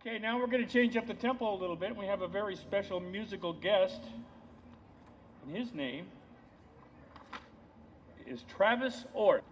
Okay, now we're going to change up the tempo a little bit. We have a very special musical guest, and his name is Travis Orth.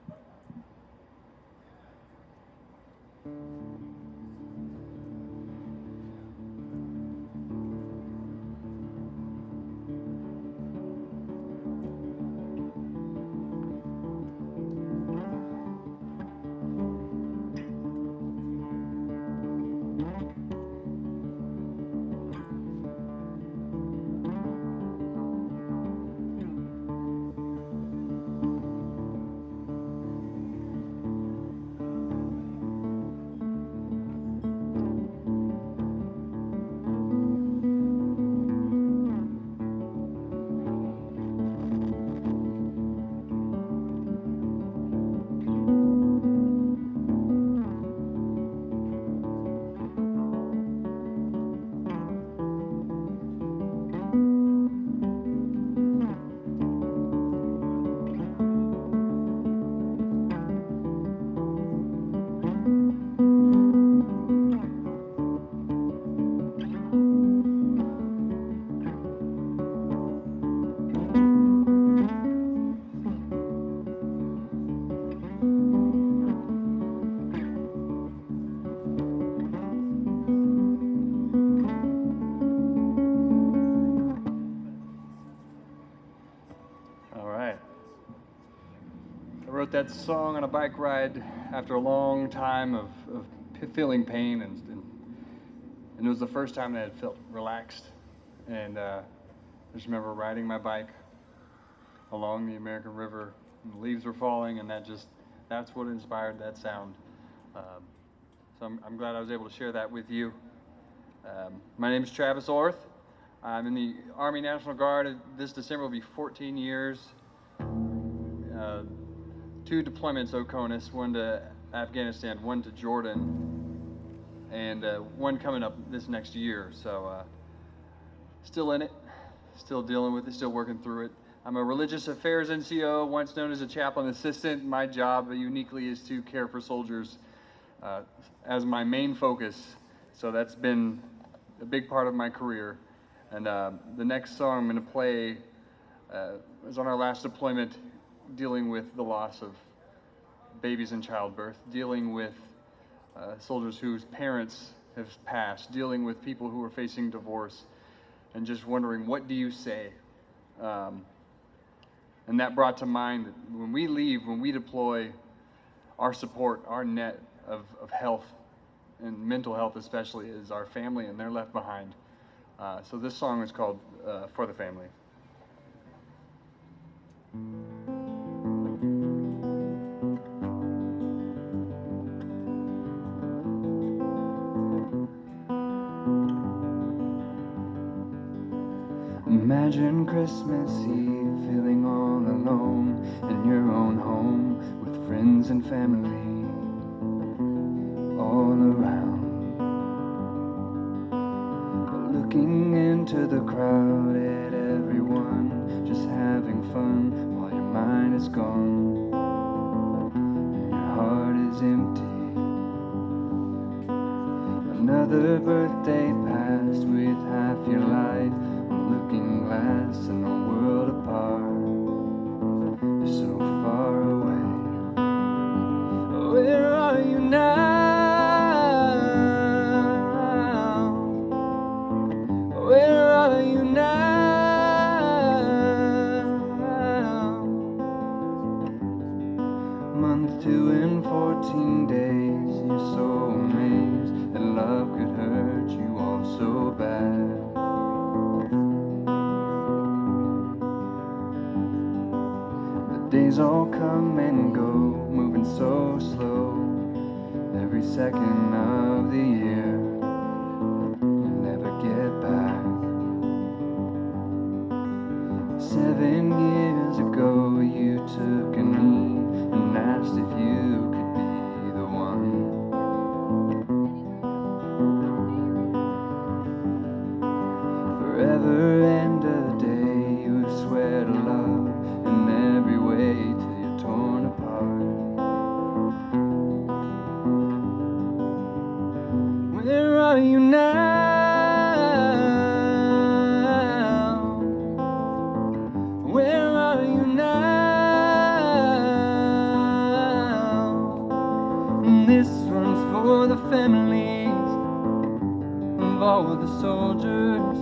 That song on a bike ride after a long time of feeling pain, and it was the first time that I felt relaxed. And I just remember riding my bike along the American River, and the leaves were falling, and that's what inspired that sound. So I'm glad I was able to share that with you. My name is Travis Orth. I'm in the Army National Guard. This December will be 14 years. 2 deployments, OCONUS, 1 to Afghanistan, 1 to Jordan, and 1 coming up this next year. So still in it, still dealing with it, still working through it. I'm a religious affairs NCO, once known as a chaplain assistant. My job uniquely is to care for soldiers as my main focus. So that's been a big part of my career. And the next song I'm going to play is on our last deployment, dealing with the loss of babies in childbirth, dealing with soldiers whose parents have passed, dealing with people who are facing divorce, and just wondering, what do you say? And that brought to mind that when we leave, when we deploy, our support, our net of health, and mental health especially, is our family, and they're left behind. So this song is called For the Family. Imagine Christmas Eve feeling all alone in your own home with friends and family all around. Looking into the crowd at everyone, just having fun while your mind is gone and your heart is empty. Another birthday passed with half your life looking glass and a world apart. You're so far away. Where are you now? Where are you now? Month 2 and 14 days. You're so amazed that love could hurt you all so bad. Days all Where are you now? Where are you now? And this one's for the families of all the soldiers.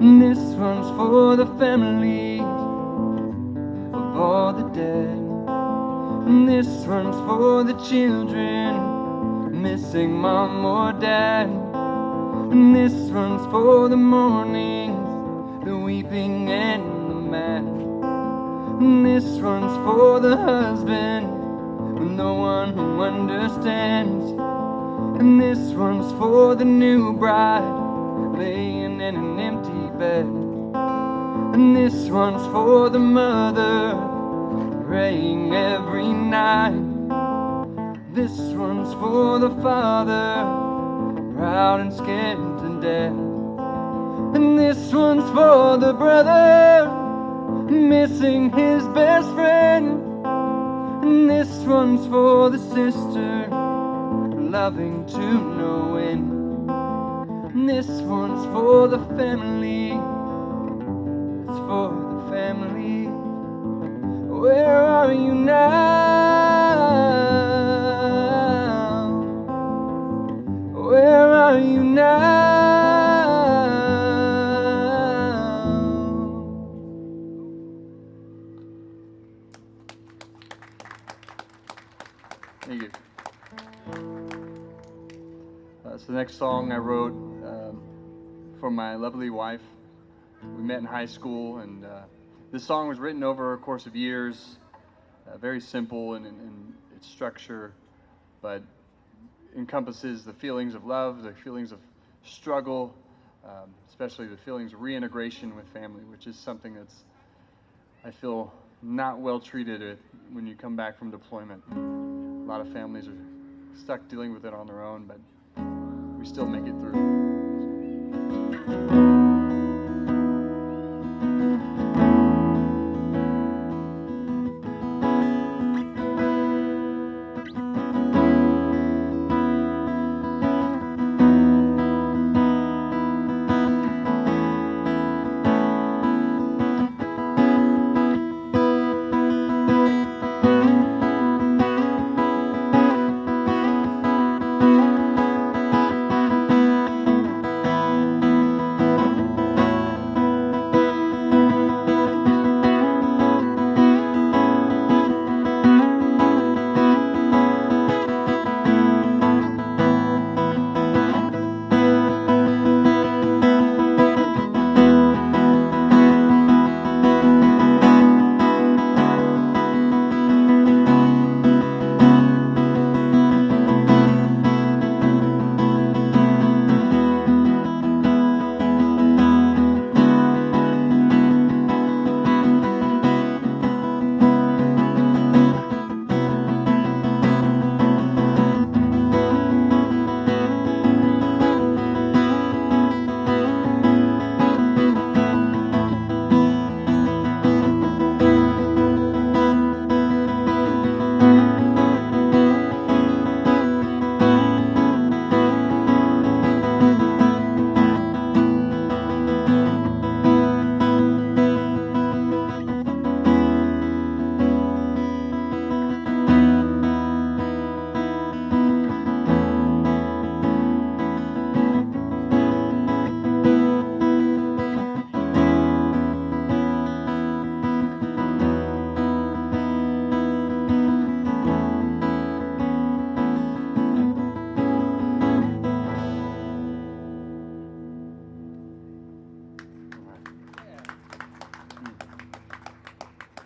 And this one's for the families of all the dead. And this one's for the children missing mom or dad. And this one's for the mornings, the weeping and the mad. And this one's for the husband with no one who understands. And this one's for the new bride laying in an empty bed. And this one's for the mother praying every night. This one's for the father proud and scared to death. And this one's for the brother missing his best friend. And this one's for the sister loving to no end. And this one's for the family. It's for the family. Where are you now? Where are you now? Thank you. So the next song I wrote for my lovely wife. We met in high school, and this song was written over a course of years, very simple in its structure, but encompasses the feelings of love, the feelings of struggle, especially the feelings of reintegration with family, which is something that's, I feel, not well treated when you come back from deployment. A lot of families are stuck dealing with it on their own, but we still make it through.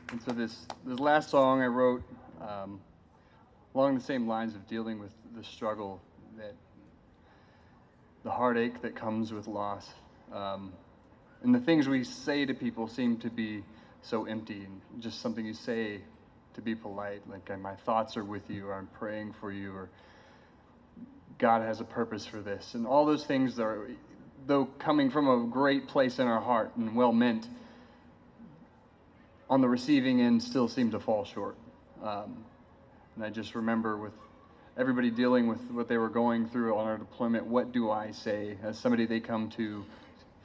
And so this last song I wrote along the same lines of dealing with the struggle, that the heartache that comes with loss. And the things we say to people seem to be so empty, and just something you say to be polite, like my thoughts are with you, or I'm praying for you, or God has a purpose for this. And all those things are, though coming from a great place in our heart and well meant, on the receiving end still seem to fall short. And I just remember with everybody dealing with what they were going through on our deployment, what do I say as somebody they come to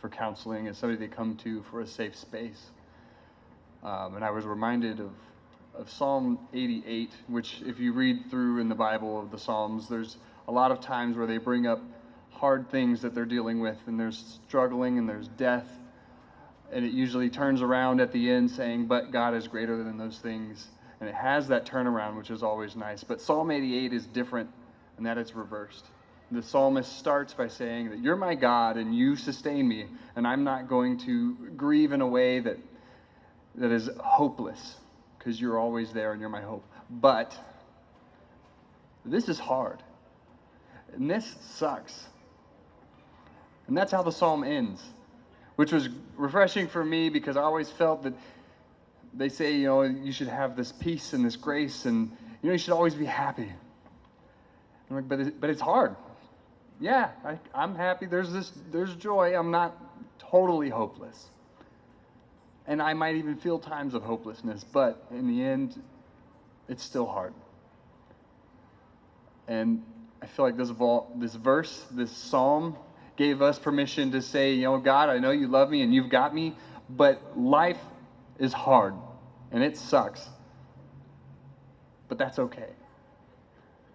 for counseling, as somebody they come to for a safe space? And I was reminded of Psalm 88, which if you read through in the Bible of the Psalms, there's a lot of times where they bring up hard things that they're dealing with, and there's struggling and there's death, and it usually turns around at the end saying, but God is greater than those things. And it has that turnaround, which is always nice. But Psalm 88 is different in that it's reversed. The psalmist starts by saying that you're my God and you sustain me, and I'm not going to grieve in a way that is hopeless, because you're always there and you're my hope. But this is hard, and this sucks. And that's how the psalm ends, which was refreshing for me, because I always felt that they say, you should have this peace and this grace, and you should always be happy. I'm like, but it's hard. Yeah, I'm happy. There's joy. I'm not totally hopeless, and I might even feel times of hopelessness. But in the end, it's still hard. And I feel like this verse, this psalm, gave us permission to say, God, I know you love me and you've got me, but life is hard, and it sucks, but that's okay.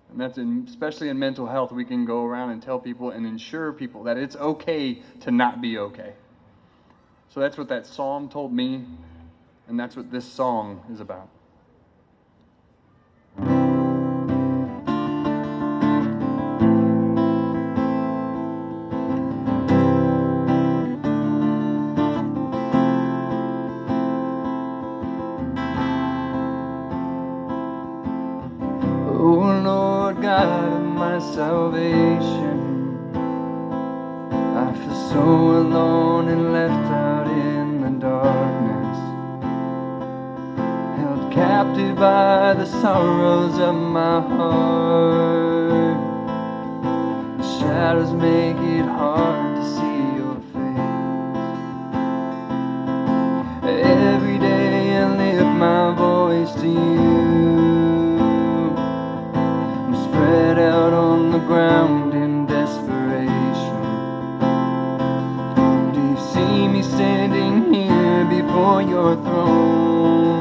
And that's especially in mental health, we can go around and tell people and ensure people that it's okay to not be okay. So that's what that psalm told me, and that's what this song is about. God of my salvation, I feel so alone and left out in the darkness, held captive by the sorrows of my heart. The shadows make it hard to see your face. Every day I lift my voice to you, spread out on the ground in desperation. Do you see me standing here before your throne?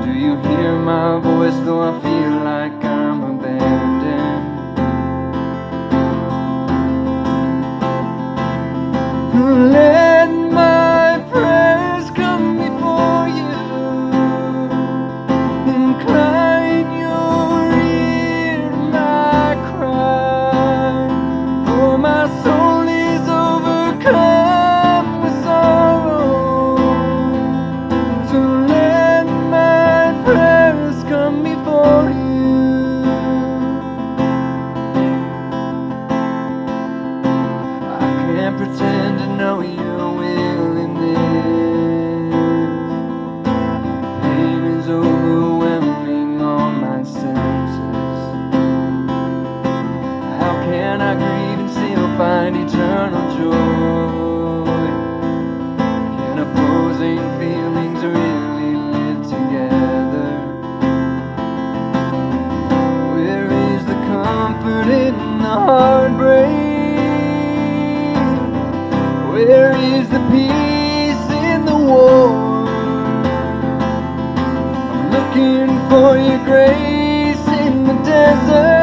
Do you hear my voice though I feel like I'm abandoned? Let my prayers come before you, incline your ear to my cry, for my soul is overcome with sorrow. So let my prayers come before you. I can't pretend to know your will in this. Pain is overwhelming all my senses. How can I grieve and still find eternal joy? Can opposing feelings really live together? Where is the comfort in the heartbreak? Where is the peace in the war? I'm looking for your grace in the desert.